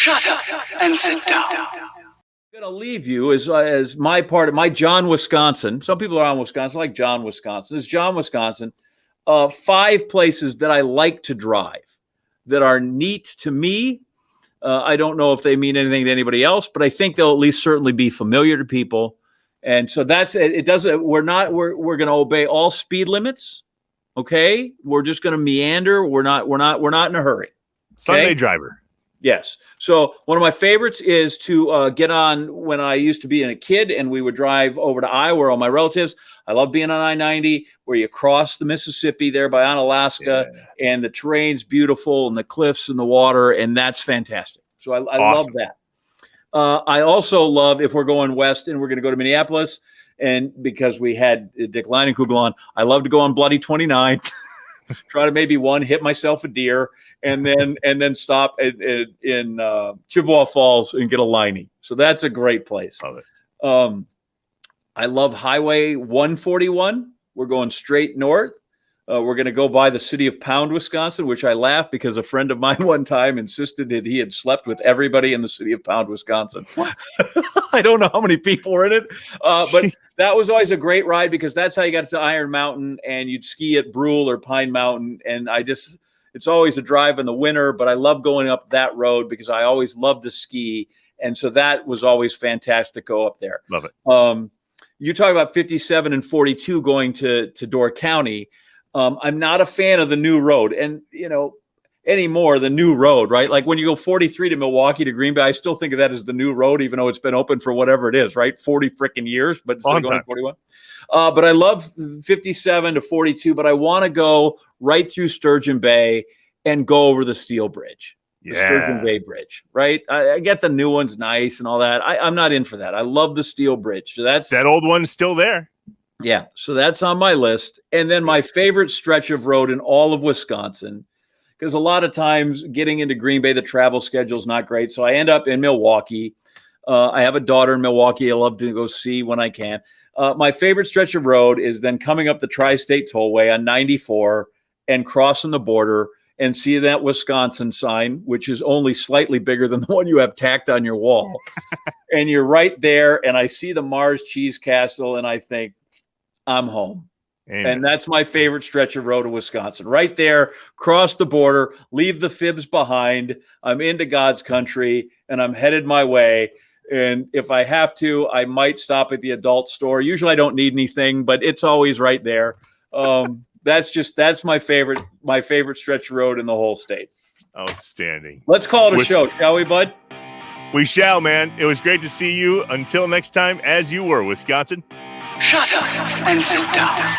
Shut up and sit down. I'm going to leave you as my part of my John, Wisconsin. Some people are on Wisconsin, like John, Wisconsin. It's John, Wisconsin. 5 places that I like to drive that are neat to me. I don't know if they mean anything to anybody else, but I think they'll at least certainly be familiar to people. And so that's it. It doesn't. We're going to obey all speed limits. Okay, we're just going to meander. We're not in a hurry. Okay? Sunday driver. Yes. So one of my favorites is to get on when I used to be a kid and we would drive over to Iowa where all my relatives. I love being on I-90 where you cross the Mississippi there by Onalaska and the terrain's beautiful and the cliffs and the water. And that's fantastic. So I love that. I also love if we're going west and we're going to go to Minneapolis and because we had Dick Leinenkugel on, I love to go on Bloody 29. Try to maybe hit myself a deer and then stop in Chippewa Falls and get a liney. So that's a great place. Love it. I love Highway 141. We're going straight north. We're going to go by the city of Pound, Wisconsin, which I laugh because a friend of mine one time insisted that he had slept with everybody in the city of Pound, Wisconsin. I don't know how many people were in it, but that was always a great ride because that's how you got to Iron Mountain and you'd ski at Brule or Pine Mountain. And it's always a drive in the winter, but I love going up that road because I always loved to ski. And so that was always fantastic to go up there. Love it. You talk about 57 and 42 going to Door County. I'm not a fan of the new road and, anymore, the new road, right? Like when you go 43 to Milwaukee to Green Bay, I still think of that as the new road, even though it's been open for whatever it is, right? 40 freaking years, but it's still going to 41. But I love 57 to 42, but I want to go right through Sturgeon Bay and go over the Steel Bridge, the Sturgeon Bay Bridge, right? I get the new one's nice and all that. I'm not in for that. I love the Steel Bridge. So that old one's still there. Yeah, so that's on my list. And then my favorite stretch of road in all of Wisconsin, because a lot of times getting into Green Bay, the travel schedule is not great. So I end up in Milwaukee. I have a daughter in Milwaukee I love to go see when I can. My favorite stretch of road is then coming up the Tri-State Tollway on 94 and crossing the border and see that Wisconsin sign, which is only slightly bigger than the one you have tacked on your wall. And you're right there, and I see the Mars Cheese Castle, and I think, I'm home. Amen. And that's my favorite stretch of road in Wisconsin. Right there, cross the border, leave the fibs behind. I'm into God's country, and I'm headed my way. And if I have to, I might stop at the adult store. Usually I don't need anything, but it's always right there. That's my favorite stretch of road in the whole state. Outstanding. Let's call it a show, shall we, bud? We shall, man. It was great to see you. Until next time, as you were, Wisconsin. Shut up and sit down.